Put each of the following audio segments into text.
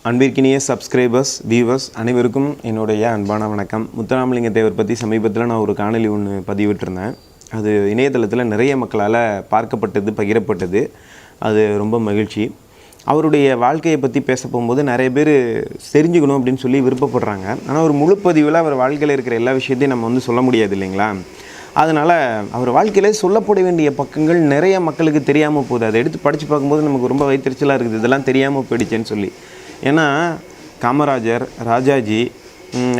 அன்பிற்கினிய subscribers viewers அனைவருக்கும் என்னுடைய அன்பான வணக்கம். முத்துராமலிங்க தேவர் பற்றி சமீபத்தில் நான் ஒரு காணொலி ஒன்று பதிவிட்டிருந்தேன். அது இணையதளத்தில் நிறைய மக்களால் பார்க்கப்பட்டது, பகிரப்பட்டது. அது ரொம்ப மகிழ்ச்சி. அவருடைய வாழ்க்கையை பற்றி பேச போகும்போது நிறைய பேர் தெரிஞ்சுக்கணும் அப்படின்னு சொல்லி விருப்பப்படுறாங்க. ஆனால் ஒரு முழு பதிவில் அவர் வாழ்க்கையில் இருக்கிற எல்லா விஷயத்தையும் நம்ம சொல்ல முடியாது இல்லைங்களா? அதனால் அவர் வாழ்க்கையில் சொல்லப்பட வேண்டிய பக்கங்கள் நிறைய மக்களுக்கு தெரியாமல் போகுது. அதை எடுத்து படித்து பார்க்கும்போது நமக்கு ரொம்ப வயிற்றுச்சலாக இருக்குது, இதெல்லாம் தெரியாமல் போயிடுச்சேன்னு சொல்லி. ஏன்னா காமராஜர், ராஜாஜி,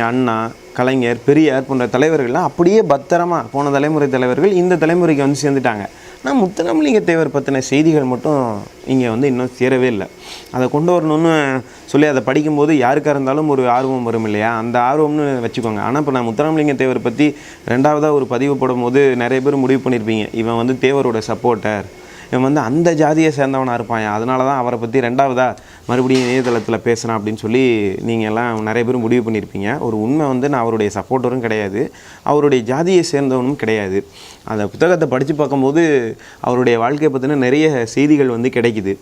அண்ணா, கலைஞர், பெரியார் போன்ற தலைவர்கள்லாம் அப்படியே பத்திரமாக போன தலைமுறை தலைவர்கள் இந்த தலைமுறைக்கு வந்து சேர்ந்துட்டாங்க. ஆனால் முத்துராமலிங்க தேவர் பற்றின செய்திகள் மட்டும் இங்கே இன்னும் சேரவே இல்லை. அதை கொண்டு வரணும்னு சொல்லி அதை படிக்கும்போது யாருக்காக இருந்தாலும் ஒரு ஆர்வம் வரும் இல்லையா? அந்த ஆர்வம்னு வச்சுக்கோங்க. ஆனால் இப்போ நான் முத்துராமலிங்க தேவர் பற்றி ரெண்டாவதாக ஒரு பதிவு போடும்போது நிறைய பேர் முடிவு பண்ணியிருப்பீங்க, இவன் தேவரோட சப்போர்ட்டர், இவன் அந்த ஜாதியை சேர்ந்தவனாக இருப்பான், அதனால தான் அவரை பற்றி ரெண்டாவதாக மறுபடியும் இணையதளத்தில் பேசுகிறான் அப்படின்னு சொல்லி நீங்கள் எல்லாம் நிறைய பேர் முடிவு பண்ணியிருப்பீங்க. ஒரு உண்மை நான் அவருடைய சப்போர்ட்டரும் கிடையாது, அவருடைய ஜாதியை சேர்ந்தவனும் கிடையாது. அந்த புத்தகத்தை படித்து பார்க்கும்போது அவருடைய வாழ்க்கையை பற்றின நிறைய செய்திகள் கிடைக்குது.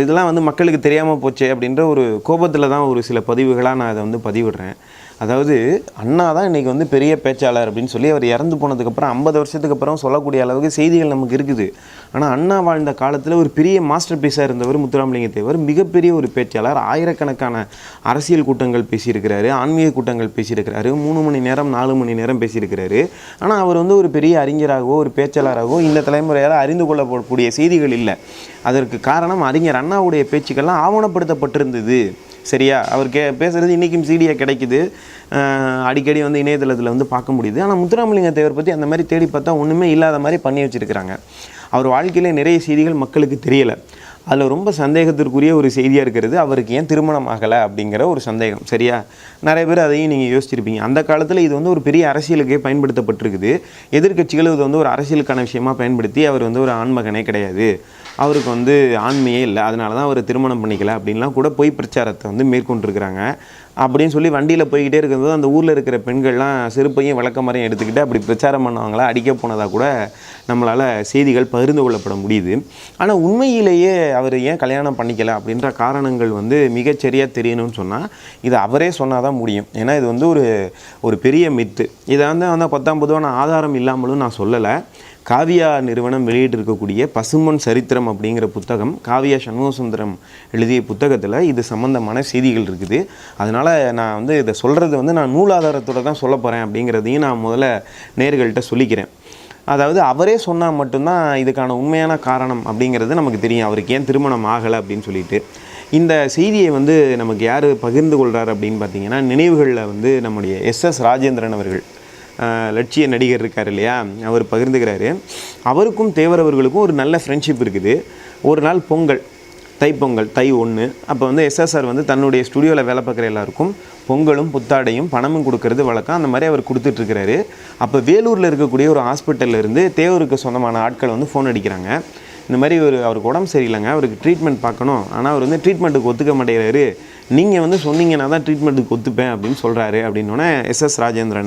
இதெல்லாம் மக்களுக்கு தெரியாமல் போச்சே அப்படின்ற ஒரு கோபத்தில் தான் ஒரு சில பதிவுகளாக நான் அதை பதிவிடுறேன். அதாவது அண்ணா தான் இன்றைக்கி பெரிய பேச்சாளர் அப்படின்னு சொல்லி அவர் இறந்து போனதுக்கப்புறம் 50 வருஷத்துக்கு அப்புறம் சொல்லக்கூடிய அளவுக்கு செய்திகள் நமக்கு இருக்குது. ஆனால் அண்ணா வாழ்ந்த காலத்தில் ஒரு பெரிய மாஸ்டர் பீஸாக இருந்தவர் முத்துராமலிங்க தேவர். மிகப்பெரிய ஒரு பேச்சாளர். ஆயிரக்கணக்கான அரசியல் கூட்டங்கள் பேசியிருக்கிறாரு, ஆன்மீக கூட்டங்கள் பேசியிருக்கிறாரு, 3 மணி நேரம் 4 மணி நேரம் பேசியிருக்கிறாரு. ஆனால் அவர் ஒரு பெரிய அறிஞராகவோ ஒரு பேச்சாளராகவோ இந்த தலைமுறையால் அறிந்து கொள்ளக்கூடிய செய்திகள் இல்லை. அதற்கு காரணம் அறிஞர் அண்ணாவுடைய பேச்சுக்கள்லாம் ஆவணப்படுத்தப்பட்டிருந்தது. சரியா? அவர் பேசுகிறது இன்றைக்கும் சிடியாக கிடைக்குது, அடிக்கடி இணையதளத்தில் பார்க்க முடியுது. ஆனால் முத்துராமலிங்க தேவர் பற்றி அந்த மாதிரி தேடி பார்த்தா ஒன்றுமே இல்லாத மாதிரி பண்ணி வச்சுருக்கிறாங்க. அவர் வாழ்க்கையிலே நிறைய செய்திகள் மக்களுக்கு தெரியலை. அதில் ரொம்ப சந்தேகத்திற்குரிய ஒரு செய்தியாக இருக்கிறது, அவருக்கு ஏன் திருமணம் ஆகலை அப்படிங்கிற ஒரு சந்தேகம். சரியா? நிறைய பேர் அதையும் நீங்கள் யோசிச்சிருப்பீங்க. அந்த காலத்தில் இது ஒரு பெரிய அரசியலுக்கே பயன்படுத்தப்பட்டிருக்குது. எதிர்க்கட்சிகள் இது ஒரு அரசியலுக்கான விஷயமாக பயன்படுத்தி அவர் ஒரு ஆண்மகனே கிடையாது, அவருக்கு ஆண்மையே இல்லை, அதனால தான் அவர் திருமணம் பண்ணிக்கல அப்படின்லாம் கூட போய் பிரச்சாரத்தை மேற்கொண்டிருக்கிறாங்க. அப்படின்னு சொல்லி வண்டியில் போய்கிட்டே இருக்கும்போது அந்த ஊரில் இருக்கிற பெண்கள்லாம் செருப்பையும் விளக்கமறையும் எடுத்துக்கிட்டு அப்படி பிரச்சாரம் பண்ணுவாங்களா, அடிக்க போனதாக கூட நம்மளால் செய்திகள் பகிர்ந்து கொள்ளப்பட முடியுது. ஆனால் உண்மையிலேயே அவர் ஏன் கல்யாணம் பண்ணிக்கலை அப்படின்ற காரணங்கள் மிகச்சரியாக தெரியணும்னு சொன்னால் இது அவரே சொன்னால் தான் முடியும். ஏன்னா இது ஒரு பெரிய மித்து. இதை பத்தாம் பொதுவான ஆதாரம் இல்லாமலும் நான் சொல்லலை. காவியா நிறுவனம் வெளியிட்டிருக்கக்கூடிய பசும்பொன் சரித்திரம் அப்படிங்கிற புத்தகம், காவியா சண்முகசுந்தரம் எழுதிய புத்தகத்தில் இது சம்மந்தமான செய்திகள் இருக்குது. அதனால் நான் இதை சொல்கிறது நான் நூலாதாரத்தோடு தான் சொல்ல போகிறேன் அப்படிங்கிறதையும் நான் முதல்ல நேயர்கள்ட்ட சொல்லிக்கிறேன். அதாவது அவரே சொன்னால் மட்டும்தான் இதுக்கான உண்மையான காரணம் அப்படிங்கிறது நமக்கு தெரியும், அவருக்கு ஏன் திருமணம் ஆகலை அப்படின்னு சொல்லிட்டு. இந்த செய்தியை நமக்கு யார் பகிர்ந்து கொள்கிறார் அப்படின்னு பார்த்தீங்கன்னா, நினைவுகளில் நம்முடைய எஸ் ராஜேந்திரன் அவர்கள், லட்சிய நடிகர் இருக்கார் இல்லையா, அவர் பகிர்ந்துக்கிறாரு. அவருக்கும் தேவர் அவர்களுக்கும் ஒரு நல்ல ஃப்ரெண்ட்ஷிப் இருக்குது. ஒரு நாள் பொங்கல், தைப்பொங்கல், தை 1. அப்போ எஸ்எஸ்ஆர் தன்னுடைய ஸ்டுடியோவில் வேலை பார்க்குற எல்லாருக்கும் பொங்கலும் புத்தாடையும் பணமும் கொடுக்கறது வழக்கம். அந்த மாதிரி அவர் கொடுத்துட்ருக்கிறாரு. அப்போ வேலூரில் இருக்கக்கூடிய ஒரு ஹாஸ்பிட்டலில் இருந்து தேவருக்கு சொந்தமான ஆட்கள் ஃபோன் அடிக்கிறாங்க. இந்த மாதிரி அவருக்கு உடம்பு சரியில்லைங்க, அவருக்கு ட்ரீட்மெண்ட் பார்க்கணும், ஆனால் அவர் ட்ரீட்மெண்ட்டுக்கு ஒத்துக்க மாட்டேங்கிறாரு, நீங்கள் சொன்னீங்கன்னா தான் ட்ரீட்மெண்ட்டுக்கு ஒத்துப்பேன் அப்படின்னு சொல்கிறாரு. அப்படின்னோடனே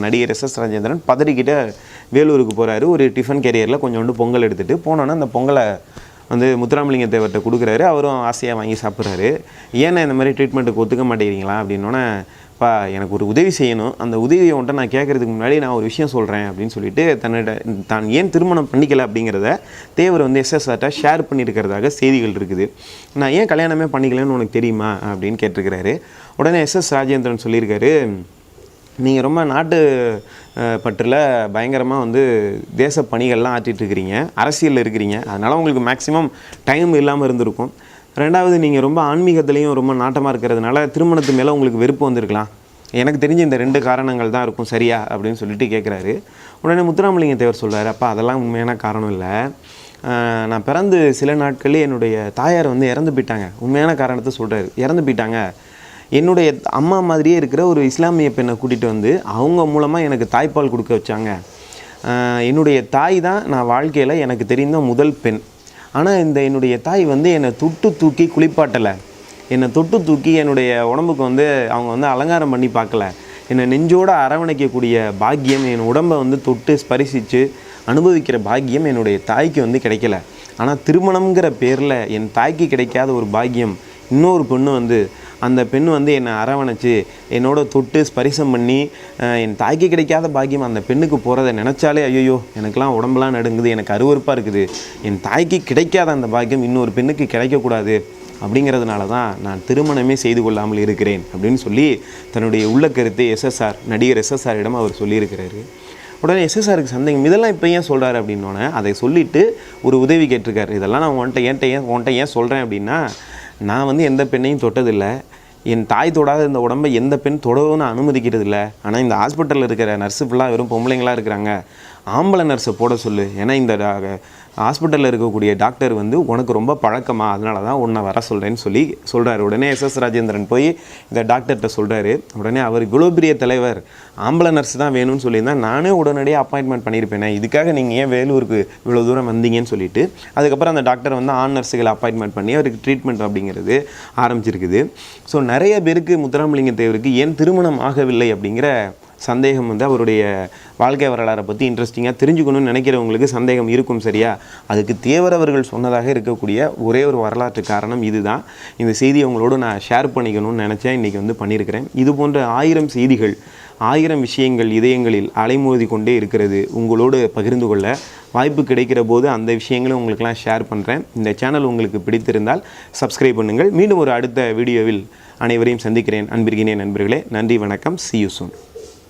நடிகர் எஸ் ராஜேந்திரன் பதறிக்கிட்ட வேலூருக்கு போகிறாரு. ஒரு டிஃபன் கேரியரில் கொஞ்சோண்டு பொங்கல் எடுத்துகிட்டு போனோன்னா அந்த பொங்கலை முத்துராமலிங்க தேவர்கிட்ட கொடுக்குறாரு. அவரும் ஆசையாக வாங்கி சாப்பிட்றாரு. ஏன்னா இந்த மாதிரி ட்ரீட்மெண்ட்டுக்கு ஒத்துக்க மாட்டேங்கிறீங்களா அப்படின்னோடனே, பா எனக்கு ஒரு உதவி செய்யணும், அந்த உதவியை நான் கேட்குறதுக்கு முன்னாடி நான் ஒரு விஷயம் சொல்கிறேன் அப்படின்னு சொல்லிட்டு தான் ஏன் திருமணம் பண்ணிக்கலை அப்படிங்கிறத தேவர் எஸ்எஸ்ஆர்ட்ட ஷேர் பண்ணியிருக்கிறதாக செய்திகள் இருக்குது. நான் ஏன் கல்யாணமே பண்ணிக்கலன்னு உனக்கு தெரியுமா அப்படின்னு கேட்டிருக்கிறாரு. உடனே எஸ் ராஜேந்திரன் சொல்லியிருக்காரு, நீங்கள் ரொம்ப நாட்டு பற்றில் பயங்கரமாக தேச பணிகள்லாம் ஆற்றிட்டுருக்கிறீங்க, அரசியலில் இருக்கிறீங்க, அதனால் உங்களுக்கு மேக்ஸிமம் டைம் இல்லாமல் இருந்திருக்கும். ரெண்டாவது, நீங்கள் ரொம்ப ஆன்மீகத்துலேயும் ரொம்ப நாட்டமாக இருக்கிறதுனால திருமணத்து மேலே உங்களுக்கு வெறுப்பு வந்திருக்கலாம். எனக்கு தெரிஞ்ச இந்த 2 காரணங்கள் தான் இருக்கும், சரியா அப்படின்னு சொல்லிட்டு கேட்குறாரு. உடனே முத்துராமலிங்க தேவர் சொல்கிறாரு, அப்பா அதெல்லாம் உண்மையான காரணம் இல்லை, நான் பிறந்து சில நாட்களே என்னுடைய தாயார் இறந்து போயிட்டாங்க. உண்மையான காரணத்தை சொல்கிறாரு, இறந்து போயிட்டாங்க. என்னுடைய அம்மா மாதிரியே இருக்கிற ஒரு இஸ்லாமிய பெண்ணை கூட்டிகிட்டு அவங்க மூலமாக எனக்கு தாய்ப்பால் கொடுக்க வச்சாங்க. என்னுடைய தாய் தான் நான் வாழ்க்கையில் எனக்கு தெரிந்த முதல் பெண். ஆனால் என்னுடைய தாய் என்னை தொட்டு தூக்கி குளிப்பாட்டலை, என்னை தொட்டு தூக்கி என்னுடைய உடம்புக்கு அவங்க அலங்காரம் பண்ணி பார்க்கல, என்னை நெஞ்சோடு அரவணைக்கக்கூடிய பாக்கியம், என் உடம்பை தொட்டு ஸ்பரிசித்து அனுபவிக்கிற பாக்கியம் என்னுடைய தாய்க்கு கிடைக்கல. ஆனால் திருமணங்கிற பேரில் என் தாய்க்கு கிடைக்காத ஒரு பாக்கியம் இன்னொரு பொண்ணு அந்த பெண் வந்து என்னை அரவணைச்சு என்னோட தொட்டு ஸ்பரிசம் பண்ணி என் தாய்க்கு கிடைக்காத பாக்கியம் அந்த பெண்ணுக்கு போகிறத நினச்சாலே ஐயோ எனக்கெலாம் உடம்புலாம் நடுங்குது, எனக்கு அருவருப்பாக இருக்குது, என் தாய்க்கு கிடைக்காத அந்த பாக்கியம் இன்னொரு பெண்ணுக்கு கிடைக்கக்கூடாது, அப்படிங்கிறதுனால தான் நான் திருமணமே செய்து கொள்ளாமல் இருக்கிறேன் அப்படின்னு சொல்லி தன்னுடைய உள்ள கருத்தை நடிகர் எஸ்எஸ்ஆரிடம் அவர் சொல்லியிருக்கிறாரு. உடனே எஸ்எஸ்ஆருக்கு சந்தேகம், இதெல்லாம் இப்போ ஏன் சொல்கிறாரு அப்படின்னோடனே அதை சொல்லிவிட்டு ஒரு உதவி கேட்டிருக்காரு. இதெல்லாம் நான் உன்கிட்ட ஏன் சொல்கிறேன் அப்படின்னா, நான் வந்து எந்த பெண்ணையும் தொட்டதில்லை, என் தாய் தொடாத இந்த உடம்பை எந்த பெண் தொடவும் நான் அனுமதிக்கிறது இல்லை. ஆனால் இந்த ஹாஸ்பிட்டலில் இருக்கிற நர்ஸு ஃபுல்லாக வெறும் பொம்பளைங்களாக இருக்கிறாங்க, ஆம்பளை நர்ஸை போட சொல்லு, ஏன்னா இந்த ஹாஸ்பிட்டலில் இருக்கக்கூடிய டாக்டர் வந்து உனக்கு ரொம்ப பழக்கமாக, அதனால தான் உன்னை வர சொல்கிறேன்னு சொல்கிறாரு. உடனே எஸ்எஸ் ராஜேந்திரன் போய் இந்த டாக்டர்கிட்ட சொல்கிறாரு. உடனே அவர் இவ்வளோ பெரிய தலைவர், ஆம்பளை நர்ஸ் தான் வேணும்னு சொல்லியிருந்தால் நானே உடனடியாக அப்பாயின்மெண்ட் பண்ணியிருப்பேனே, இதுக்காக நீங்கள் ஏன் வேலூருக்கு இவ்வளோ தூரம் வந்தீங்கன்னு சொல்லிட்டு அதுக்கப்புறம் அந்த டாக்டர் வந்து ஆண் நர்ஸுகளை அப்பாயின்மெண்ட் பண்ணி அவருக்கு ட்ரீட்மெண்ட் அப்படிங்கிறது ஆரம்பிச்சிருக்குது. ஸோ நிறைய பேருக்கு முத்துராமலிங்க தேவருக்கு ஏன் திருமணம் ஆகவில்லை அப்படிங்கிற சந்தேகம் வந்து அவருடைய வாழ்க்கை வரலாறை பற்றி இன்ட்ரெஸ்டிங்காக தெரிஞ்சுக்கணும்னு நினைக்கிறவங்களுக்கு சந்தேகம் இருக்கும். சரியா? அதுக்கு தேவர் அவர்கள் சொன்னதாக இருக்கக்கூடிய ஒரே ஒரு வரலாற்று காரணம் இதுதான். இந்த செய்தியை உங்களோடு நான் ஷேர் பண்ணிக்கணும்னு நினச்சேன், இன்றைக்கி வந்து பண்ணியிருக்கிறேன். இது போன்ற 1000 செய்திகள், 1000 விஷயங்கள் இதயங்களில் அலைமோதி கொண்டே இருக்கிறது. உங்களோடு பகிர்ந்து கொள்ள வாய்ப்பு கிடைக்கிற போது அந்த விஷயங்களும் உங்களுக்கெல்லாம் ஷேர் பண்ணுறேன். இந்த சேனல் உங்களுக்கு பிடித்திருந்தால் சப்ஸ்கிரைப் பண்ணுங்கள். மீண்டும் ஒரு அடுத்த வீடியோவில் அனைவரையும் சந்திக்கிறேன். அன்பிற்கினே நண்பர்களே, நன்றி, வணக்கம். See you soon.